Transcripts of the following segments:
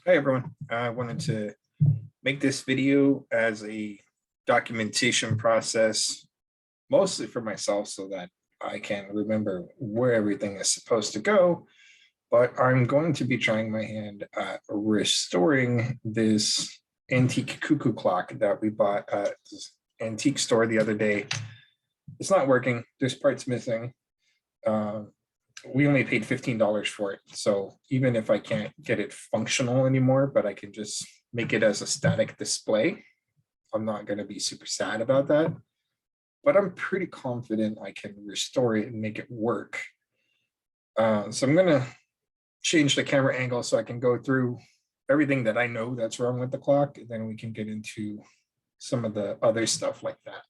Hi everyone. I wanted to make this video as a documentation process, mostly for myself so that I can remember where everything is supposed to go. But I'm going to be trying my hand at restoring this antique cuckoo clock that we bought at this antique store the other day. It's not working. There's parts missing. We only paid $15 for it. So even if I can't get it functional anymore, but I can just make it as a static display, I'm not going to be super sad about that. But I'm pretty confident I can restore it and make it work. So I'm going to change the camera angle so I can go through everything that I know that's wrong with the clock. And then we can get into some of the other stuff like that.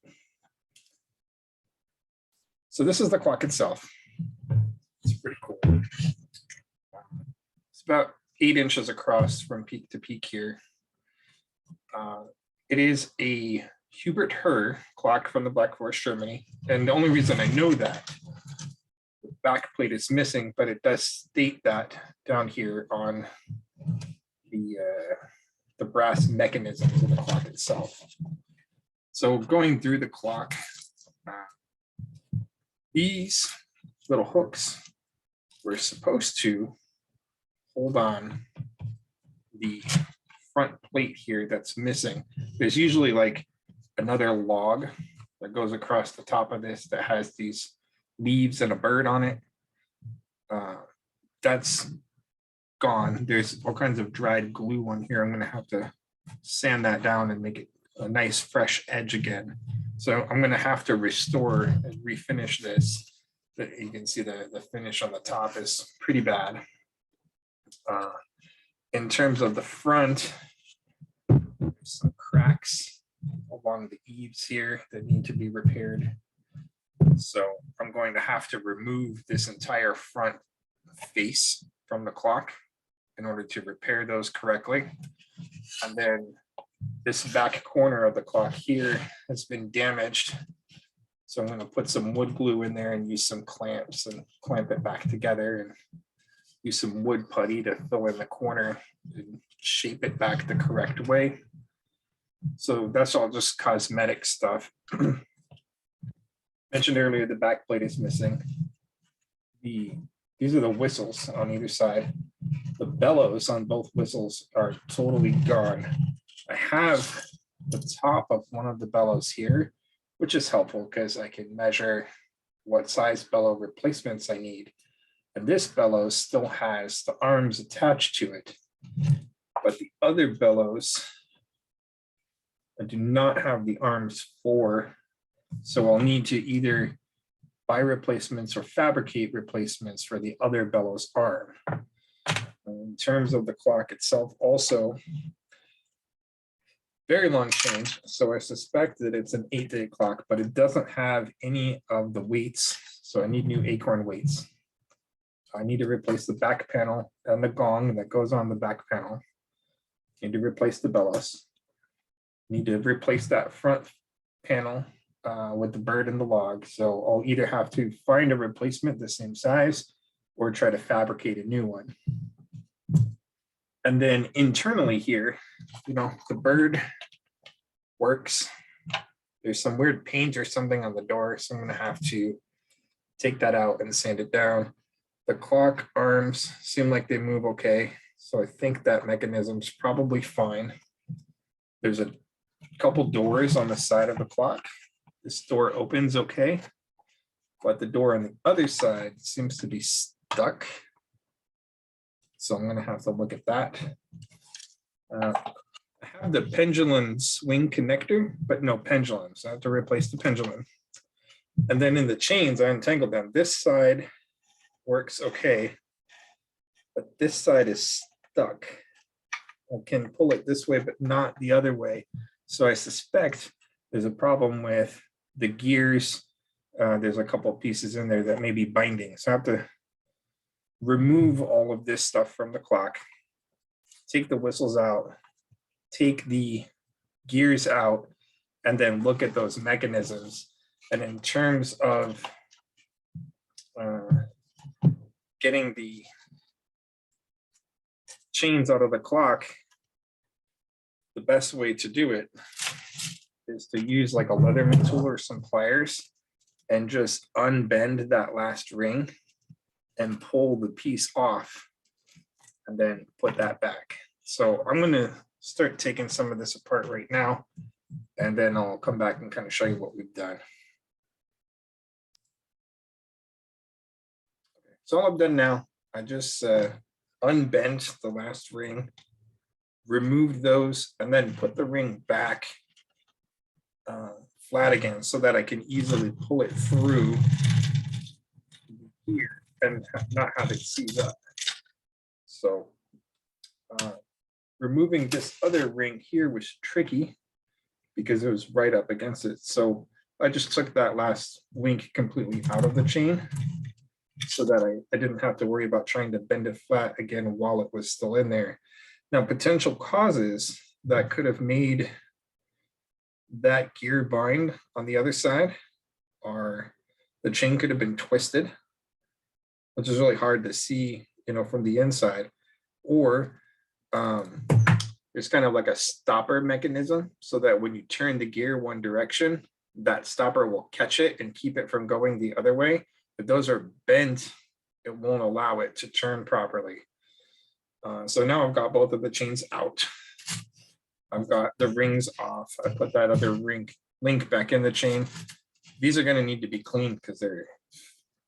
So this is the clock itself. It's pretty cool. It's about 8 inches across from peak to peak here. It is a Hubert Herr clock from the Black Forest, Germany. And the only reason I know that, the back plate is missing, but it does state that down here on the brass mechanisms of the clock itself. So going through the clock, these little hooks we're supposed to hold on the front plate here that's missing. There's usually like another log that goes across the top of this that has these leaves and a bird on it. That's gone. There's all kinds of dried glue on here. I'm going to have to sand that down and make it a nice fresh edge again. So I'm going to have to restore and refinish this. You can see the finish on the top is pretty bad. In terms of the front, there's some cracks along the eaves here that need to be repaired. So I'm going to have to remove this entire front face from the clock in order to repair those correctly. And then this back corner of the clock here has been damaged. So I'm going to put some wood glue in there and use some clamps and clamp it back together and use some wood putty to fill in the corner and shape it back the correct way. So that's all just cosmetic stuff. Mentioned earlier, the back plate is missing. These are the whistles on either side. The bellows on both whistles are totally gone. I have the top of one of the bellows here, which is helpful because I can measure what size bellow replacements I need. And this bellows still has the arms attached to it. But the other bellows, I do not have the arms for. So I'll need to either buy replacements or fabricate replacements for the other bellows arm. In terms of the clock itself, also, very long chain, so I suspect that it's an 8-day clock, but it doesn't have any of the weights, so I need new acorn weights. I need to replace the back panel and the gong that goes on the back panel. Need to replace the bellows. Need to replace that front panel with the bird and the log, so I'll either have to find a replacement the same size or try to fabricate a new one. And then internally here, the bird works. There's some weird paint or something on the door, so I'm going to have to take that out and sand it down. The clock arms seem like they move okay, so I think that mechanism's probably fine. There's a couple doors on the side of the clock. This door opens okay, but the door on the other side seems to be stuck. So I'm going to have to look at that. I have the pendulum swing connector, but no pendulum. So I have to replace the pendulum. And then in the chains, I untangled them. This side works okay, but this side is stuck. I can pull it this way, but not the other way. So I suspect there's a problem with the gears. There's a couple of pieces in there that may be binding. So I have to remove all of this stuff from the clock, take the whistles out, take the gears out, and then look at those mechanisms. And in terms of getting the chains out of the clock, the best way to do it is to use like a Leatherman tool or some pliers and just unbend that last ring and pull the piece off and then put that back. So I'm going to start taking some of this apart right now, and then I'll come back and kind of show you what we've done. So all I've done now, I just unbent the last ring, removed those, and then put the ring back flat again so that I can easily pull it through here and not have it seize up. So removing this other ring here was tricky because it was right up against it. So I just took that last link completely out of the chain so that I didn't have to worry about trying to bend it flat again while it was still in there. Now, potential causes that could have made that gear bind on the other side are the chain could have been twisted, which is really hard to see, you know, from the inside, or there's kind of like a stopper mechanism so that when you turn the gear one direction, that stopper will catch it and keep it from going the other way. If those are bent, it won't allow it to turn properly. So now I've got both of the chains out. I've got the rings off. I put that other link back in the chain. These are going to need to be cleaned because they're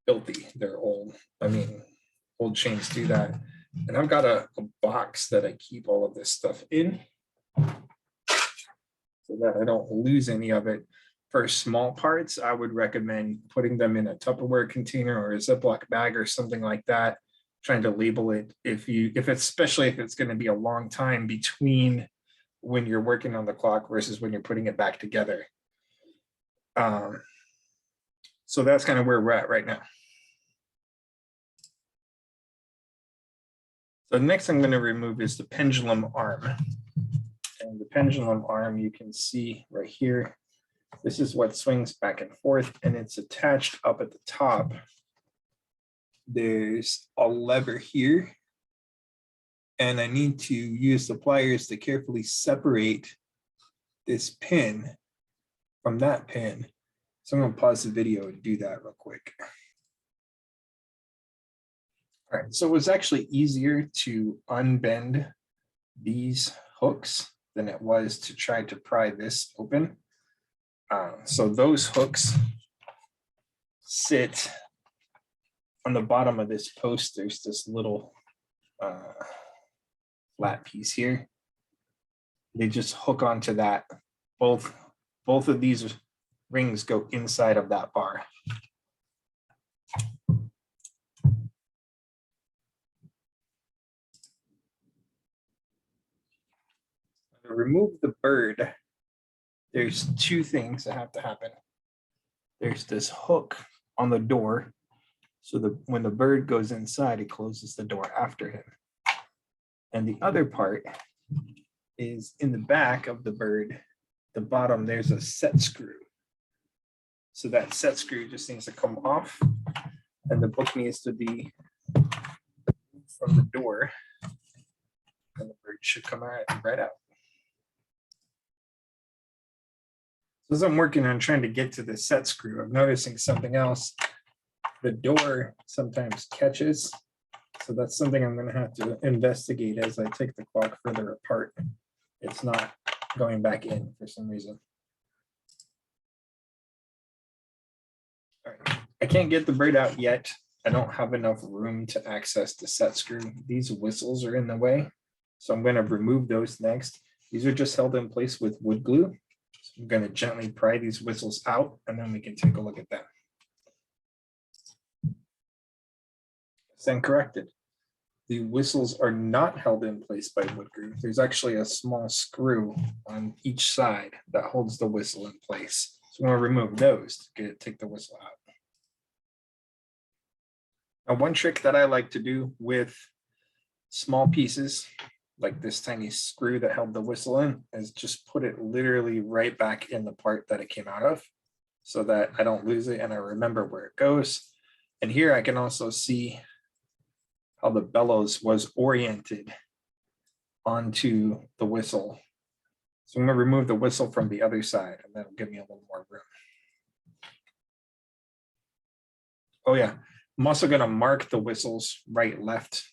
filthy. They're old. I mean, old chains do that. And I've got a box that I keep all of this stuff in so that I don't lose any of it. For small parts, I would recommend putting them in a Tupperware container or a Ziploc bag or something like that, trying to label it especially if it's going to be a long time between when you're working on the clock versus when you're putting it back together. So that's kind of where we're at right now. So the next thing I'm going to remove is the pendulum arm. And the pendulum arm, you can see right here. This is what swings back and forth, and it's attached up at the top. There's a lever here, and I need to use the pliers to carefully separate this pin from that pin. So I'm going to pause the video and do that real quick. All right, so it was actually easier to unbend these hooks than it was to try to pry this open. So those hooks sit on the bottom of this post. There's this little flat piece here. They just hook onto that. Both of these rings go inside of that bar. To remove the bird, there's two things that have to happen. There's this hook on the door, so that when the bird goes inside, it closes the door after him. And the other part is in the back of the bird, the bottom, there's a set screw. So that set screw just needs to come off, and the book needs to be from the door, and the bird should come right out. As I'm working on trying to get to the set screw, I'm noticing something else. The door sometimes catches. So that's something I'm going to have to investigate as I take the clock further apart. It's not going back in for some reason. All right. I can't get the braid out yet. I don't have enough room to access the set screw. These whistles are in the way. So I'm going to remove those next. These are just held in place with wood glue. So I'm going to gently pry these whistles out, and then we can take a look at them. Then corrected. The whistles are not held in place by wood glue. There's actually a small screw on each side that holds the whistle in place. So I'm going to remove those to take the whistle out. Now, one trick that I like to do with small pieces, like this tiny screw that held the whistle in, is just put it literally right back in the part that it came out of so that I don't lose it and I remember where it goes. And here I can also see how the bellows was oriented onto the whistle. So I'm going to remove the whistle from the other side, and that'll give me a little more room. Oh yeah, I'm also going to mark the whistles right, left.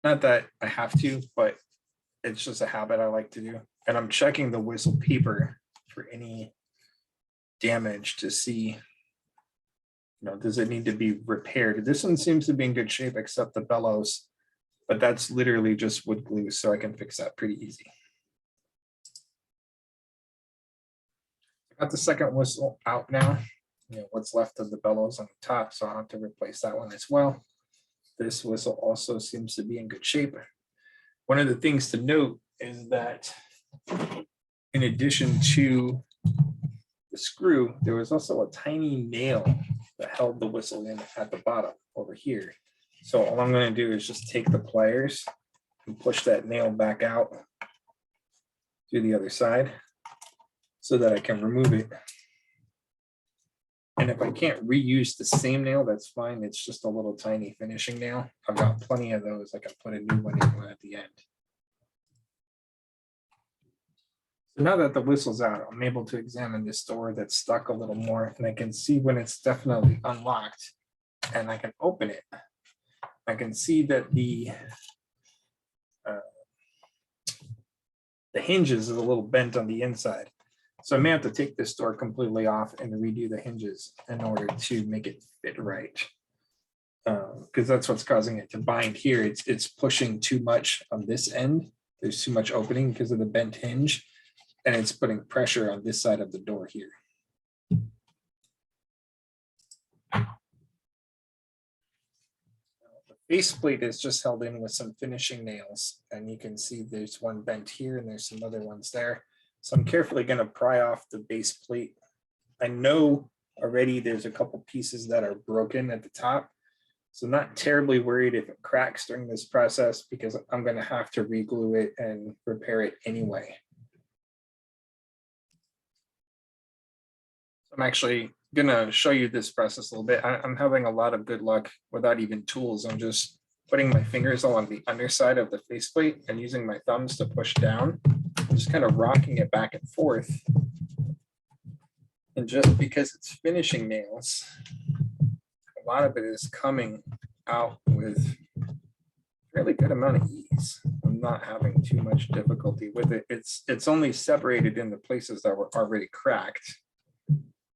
Not that I have to, but it's just a habit I like to do. And I'm checking the whistle paper for any damage to see, does it need to be repaired? This one seems to be in good shape except the bellows, but that's literally just wood glue, so I can fix that pretty easy. I got the second whistle out now. What's left of the bellows on the top, so I'll have to replace that one as well. This whistle also seems to be in good shape. One of the things to note is that in addition to the screw, there was also a tiny nail that held the whistle in at the bottom over here. So all I'm going to do is just take the pliers and push that nail back out to the other side so that I can remove it. And if I can't reuse the same nail, that's fine. It's just a little tiny finishing nail. I've got plenty of those. I can put a new one in at the end. So now that the whistle's out, I'm able to examine this door that's stuck a little more, and I can see when it's definitely unlocked, and I can open it. I can see that the hinges is a little bent on the inside. So I may have to take this door completely off and redo the hinges in order to make it fit right. Because that's what's causing it to bind here. It's pushing too much on this end. There's too much opening because of the bent hinge, and it's putting pressure on this side of the door here. The faceplate is just held in with some finishing nails, and you can see there's one bent here and there's some other ones there. So I'm carefully going to pry off the base plate. I know already there's a couple pieces that are broken at the top, so I'm not terribly worried if it cracks during this process because I'm going to have to re-glue it and repair it anyway. I'm actually going to show you this process a little bit. I'm having a lot of good luck without even tools. I'm just putting my fingers along the underside of the faceplate and using my thumbs to push down. I'm just kind of rocking it back and forth. And just because it's finishing nails, a lot of it is coming out with a fairly good amount of ease. I'm not having too much difficulty with it. It's only separated in the places that were already cracked.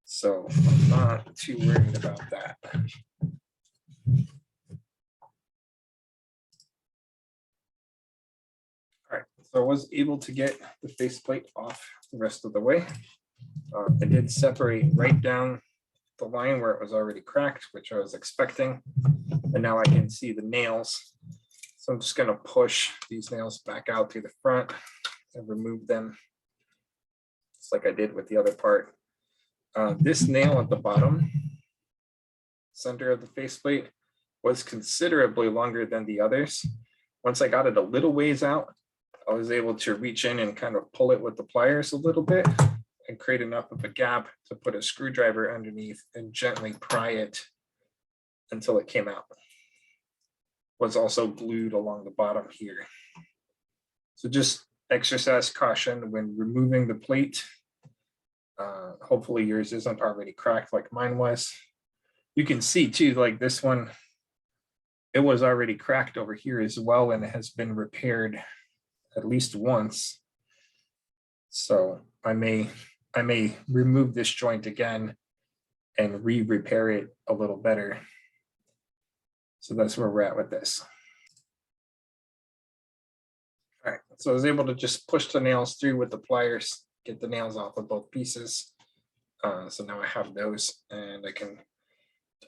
So I'm not too worried about that. All right, so I was able to get the faceplate off the rest of the way. I did separate right down the line where it was already cracked, which I was expecting. And now I can see the nails. So I'm just going to push these nails back out through the front and remove them, just like I did with the other part. This nail at the bottom center of the faceplate was considerably longer than the others. Once I got it a little ways out, I was able to reach in and kind of pull it with the pliers a little bit and create enough of a gap to put a screwdriver underneath and gently pry it until it came out. Was also glued along the bottom here. So just exercise caution when removing the plate. Hopefully yours isn't already cracked like mine was. You can see too, like this one, it was already cracked over here as well, and it has been repaired at least once. So I may remove this joint again and re-repair it a little better. So that's where we're at with this. All right, so I was able to just push the nails through with the pliers, get the nails off of both pieces. So now I have those, and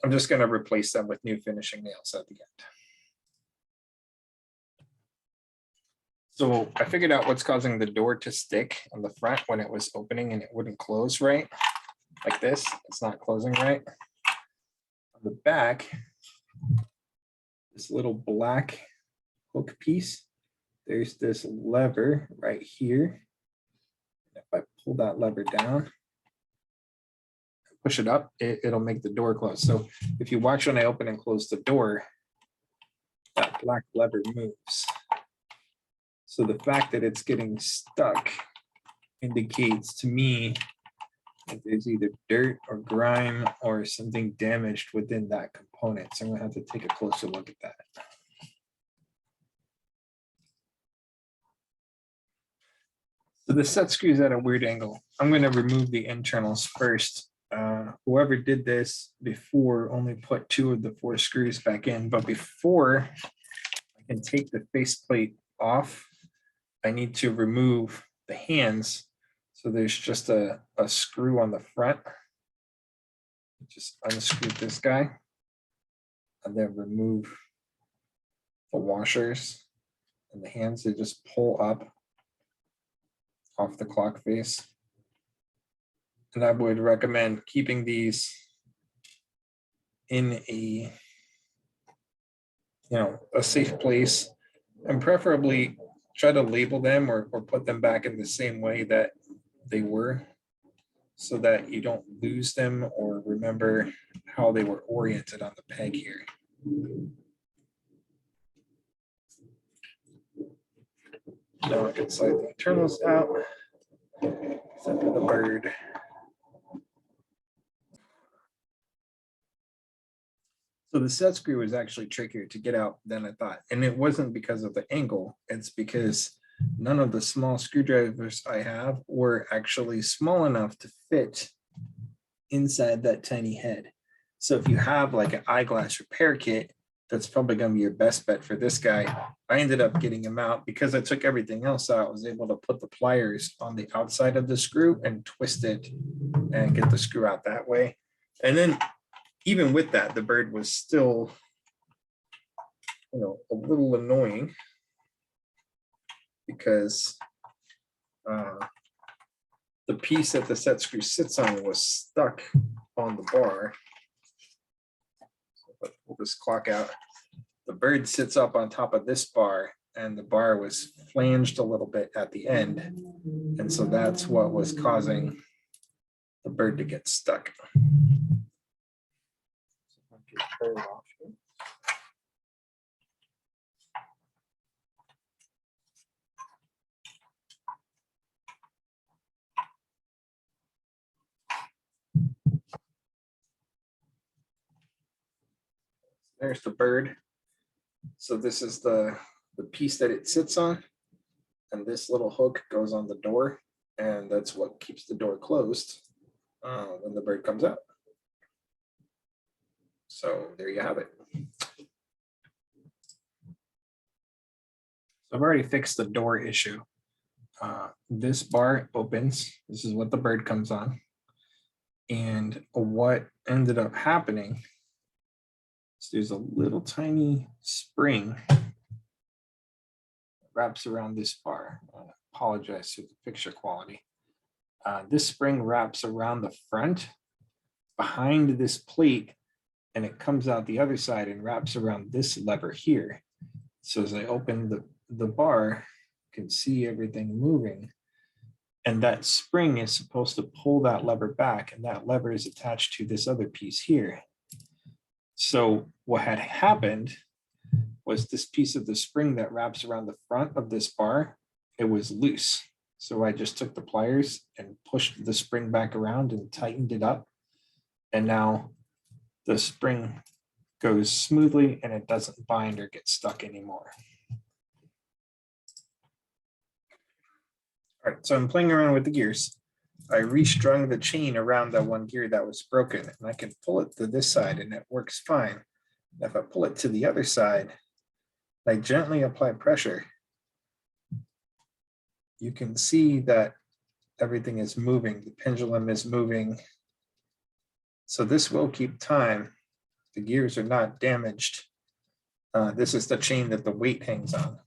I'm just going to replace them with new finishing nails at the end. So I figured out what's causing the door to stick on the front when it was opening and it wouldn't close right, like this. It's not closing right. On the back, this little black hook piece, there's this lever right here. If I pull that lever down, push it up, it'll make the door close. So if you watch when I open and close the door, that black lever moves. So the fact that it's getting stuck indicates to me that there's either dirt or grime or something damaged within that component. So I'm gonna have to take a closer look at that. So the set screws at a weird angle. I'm gonna remove the internals first. Whoever did this before only put 2 of the 4 screws back in, but before I can take the faceplate off, I need to remove the hands. So there's just a screw on the front. Just unscrew this guy and then remove the washers and the hands. They just pull up off the clock face. And I would recommend keeping these in a, a safe place, and preferably try to label them or put them back in the same way that they were, so that you don't lose them or remember how they were oriented on the peg here. Now I can slide the internals out, except for the bird. So the set screw was actually trickier to get out than I thought. And it wasn't because of the angle, it's because none of the small screwdrivers I have were actually small enough to fit inside that tiny head. So if you have like an eyeglass repair kit, that's probably going to be your best bet for this guy. I ended up getting him out because I took everything else out. I was able to put the pliers on the outside of the screw and twist it and get the screw out that way. And then even with that, the bird was still, a little annoying because the piece that the set screw sits on was stuck on the bar. So if I pull this clock out, the bird sits up on top of this bar, and the bar was flanged a little bit at the end. And so that's what was causing the bird to get stuck. There's the bird. So this is the piece that it sits on, and this little hook goes on the door, and that's what keeps the door closed when the bird comes out. So there you have it. So I've already fixed the door issue. This bar opens. This is what the bird comes on. And what ended up happening is there's a little tiny spring that wraps around this bar. I apologize for the picture quality. This spring wraps around the front behind this plate, and it comes out the other side and wraps around this lever here. So as I open the bar, you can see everything moving. And that spring is supposed to pull that lever back, and that lever is attached to this other piece here. So what had happened was this piece of the spring that wraps around the front of this bar, it was loose. So I just took the pliers and pushed the spring back around and tightened it up. And now the spring goes smoothly and it doesn't bind or get stuck anymore. All right, so I'm playing around with the gears. I restrung the chain around that one gear that was broken, and I can pull it to this side and it works fine. If I pull it to the other side, I gently apply pressure, you can see that everything is moving. The pendulum is moving. So this will keep time. The gears are not damaged. This is the chain that the weight hangs on.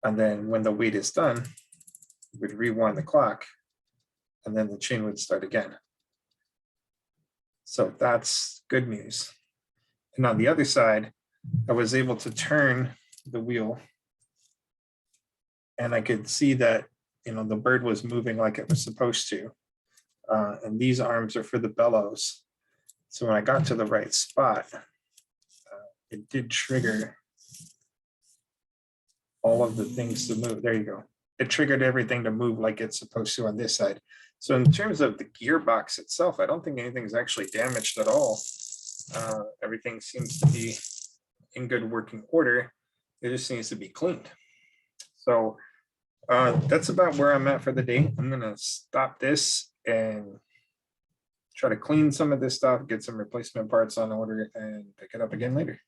And then when the weight is done, we'd rewind the clock, and then the chain would start again. So that's good news. And on the other side, I was able to turn the wheel, and I could see that, the bird was moving like it was supposed to. And these arms are for the bellows. So when I got to the right spot, it did trigger all of the things to move. There you go. It triggered everything to move like it's supposed to on this side. So in terms of the gearbox itself, I don't think anything's actually damaged at all. Everything seems to be in good working order. It just needs to be cleaned. So that's about where I'm at for the day. I'm gonna stop this and try to clean some of this stuff, get some replacement parts on order, and pick it up again later.